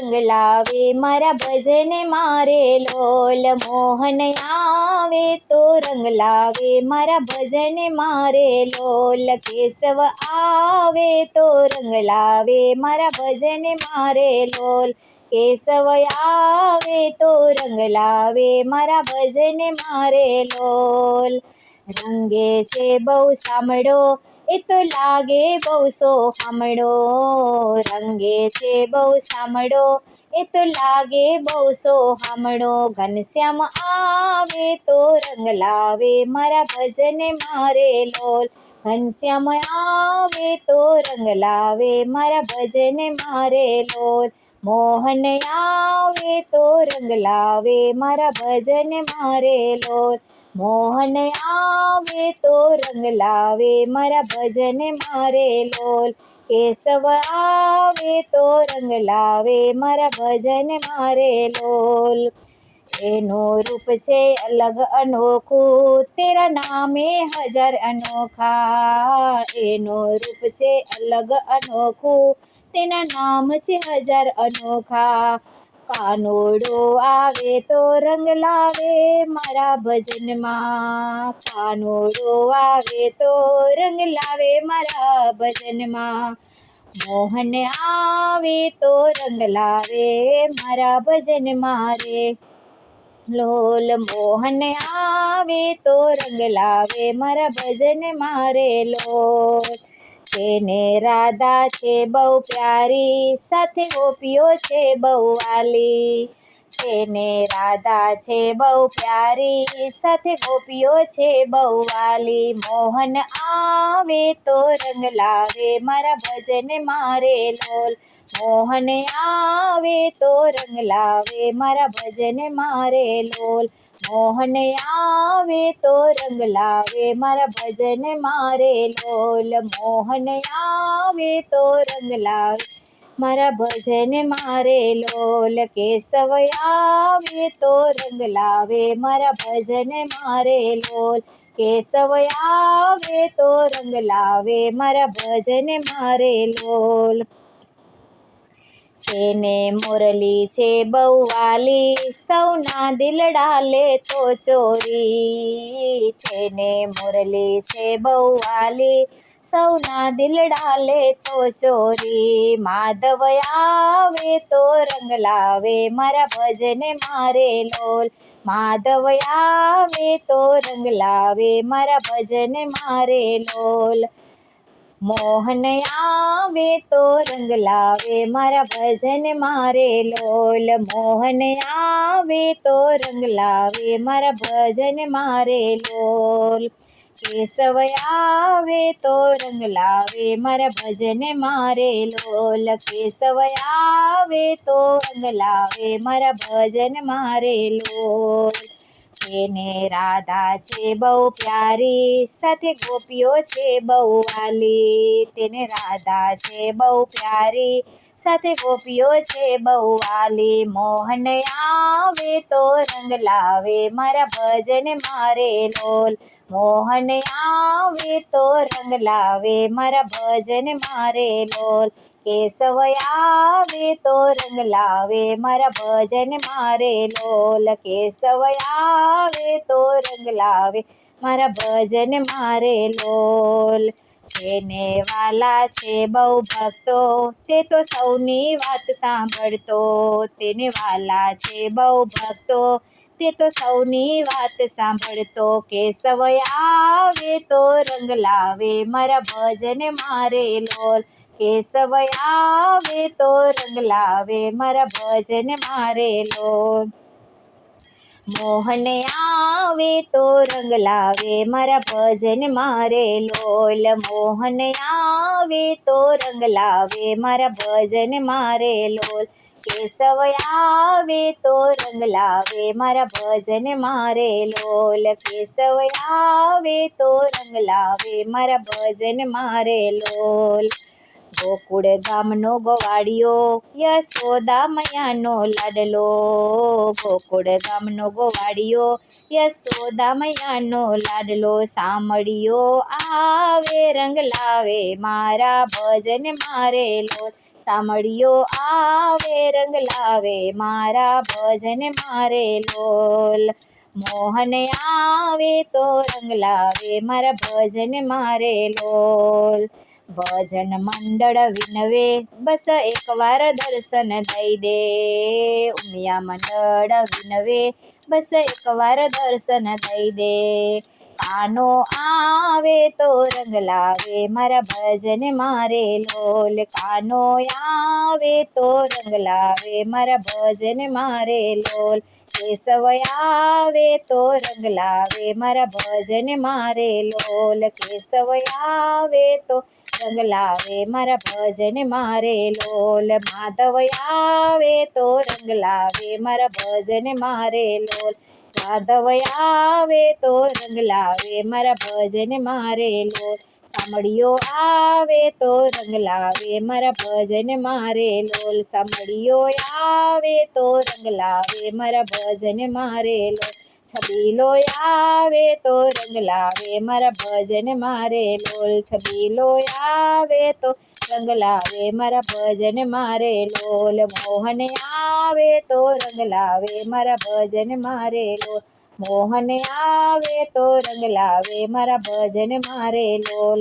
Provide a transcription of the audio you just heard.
રંગ લાવે મારા ભજન મારે લોલ। મોહન આવે તો રંગ લાવે મારા ભજન મારે લોલ। કેશવ આવે તો રંગ લાવે મારા ભજન મારે લોલ। કેશવ આવે તો રંગ લાવે મારા ભજન મારે લોલ। રંગે છે બહુ સામળો એ તો લાગે બહુ સોહામણો। રંગે છે બહુ સામળો એ તો લાગે બહુ સોહામણો। ઘનશ્યામ આવે તો રંગ લાવે મારા ભજન મારે લોલ। ઘનશ્યામ આવે તો રંગ લાવે મારા ભજન મારે લોલ। મોહન આવે તો રંગ લાવે મારા ભજન મારે લોલ। મોહન આવે તો રંગ લાવે મારા ભજન મારે લોલ। કેશવ આવે તો રંગ લાવે મારા ભજન મારે લોલ। એનું રૂપ છે અલગ અનોખું તેરા નામે હજાર અનોખા। એનું રૂપ છે અલગ અનોખું તેના નામ છે હજાર અનોખા। કાનુડો આવે તો રંગ લાવે મારા ભજનમાં। કાનુડો આવે તો રંગ લાવે મારા ભજનમાં। મોહન આવે તો રંગ લાવે મારા ભજન મારે લોલ। મોહન આવે તો રંગ લાવે મારા ભજન મારે લોલ। તેને રાધા છે બહુ પ્યારી સાથે ગોપીઓ છે બહુ વાલી। તેને રાધા છે બહુ પ્યારી સાથે ગોપીઓ છે બહુ વાલી। મોહન આવે તો રંગ લાવે મારા ભજન મારે લોલ। મોહન આવે તો રંગ લાવે મારા ભજન મારે લોલ। મોહન આવે તો રંગ લાવે મારા ભજન મારે લોલ। મોહન આવે તો રંગ લાવે મારા ભજન મારે લોલ। કેશવ આવે તો રંગ લાવે મારા ભજન મારે લોલ। કેશવ આવે તો રંગ લાવે મારા ભજન મારે લોલ। તેને મુરલી છે બહુ વાલી સૌના દિલડા લે તો ચોરી। તેને મુરલી છે બહુ વાલી સૌના દિલડા લે તો ચોરી। માધવ આવે તો રંગ લાવે મારા ભજન મારે લોલ। માધવ આવે તો રંગ લાવે મારા ભજન મારે લોલ। મોહન આવે તો રંગ લાવે મારા ભજન મારે લોલ। મોહન આવે તો રંગ લાવે મારા ભજન મારે લોલ। કેશવ આવે તો રંગ લાવે મારા ભજન મારે લોલ। કેશવ આવે તો રંગ લાવે મારા ભજન મારે લોલ। તેને રાધા છે બહુ પ્યારી સાથે ગોપીઓ છે બહુ વાલી। તેને રાધા છે બહુ પ્યારી સાથે ગોપીઓ છે બહુ વાલી। મોહન આવે તો રંગ લાવે મારા ભજન મારે લોલ। મોહન આવે તો રંગ લાવે મારા ભજન મારે લોલ। કેશવ આવે તો રંગ લાવે મારા ભજન મારે લોલ। કેશવ આવે તો રંગ લાવે મારા ભજન મારે લોલ। તેને વાલા છે બહુ ભક્તો તે તો સૌની વાત સાંભળતો। તેને વાલા છે બહુ ભક્તો તે તો સૌની વાત સાંભળતો। કેશવ આવે તો રંગ લાવે મારા ભજન મારે લોલ। કેશવ આવે તો રંગ લાવે મારા ભજન મારે લોલ। મોહન આવે તો રંગ લાવે મારા ભજન મારે લોલ। મોહન આવે તો રંગ લાવે મારા ભજન મારે લોલ। કેશવ આવે તો રંગ લાવે મારા ભજન મારે લોલ। કેશવ આવે તો રંગ લાવે મારા ભજન મારે લોલ। ગોકુળ ગામનો ગોવાળિયો યશોદા મૈયાનો લાડલો। ગોકુળ ગામનો ગોવાળિયો યશોદા મૈયાનો લાડલો। સામળિયો આવે રંગ લાવે મારા ભજન મારે લોલ। સામળિયો આવે રંગ લાવે મારા ભજન મારે લોલ. મોહન આવે તો રંગ લાવે મારા ભજન મારે લોલ. ભજન મંડળ વિનવે બસ એકવાર દર્શન દઈ દે. ઉમિયા મંડળ વિનવે બસ એકવાર દર્શન દઈ દે. કાનો આવે તો રંગ લાવે મારા ભજન મારે લોલ. કાનો આવે તો રંગ લાવે મારા ભજન મારે લોલ. કેશવ આવે તો રંગ લાવે મારા ભજન મારે લોલ. કેશવ આવે તો રંગ લાવે મારા ભજન મારે લોલ. માધવ આવે તો રંગ લાવે મારા ભજન મારે લોલ. માધવ આવે તો રંગ લાવે મારા ભજન મારે લોલ. સામળિયો આવે તો રંગ લાવે મારા ભજન મારે લોલ. સામળિયો આવે તો રંગ લાવે મારા ભજન મારે લોલ. છબીલો આવે તો રંગ લાવે મારા ભજન મારે લોલ. છબીલો આવે તો રંગ લાવે મારા ભજન મારે લોલ. મોહન આવે તો રંગ લાવે મારા ભજન મારે લોલ. મોહન આવે તો રંગ લાવે મારા ભજન મારે લોલ.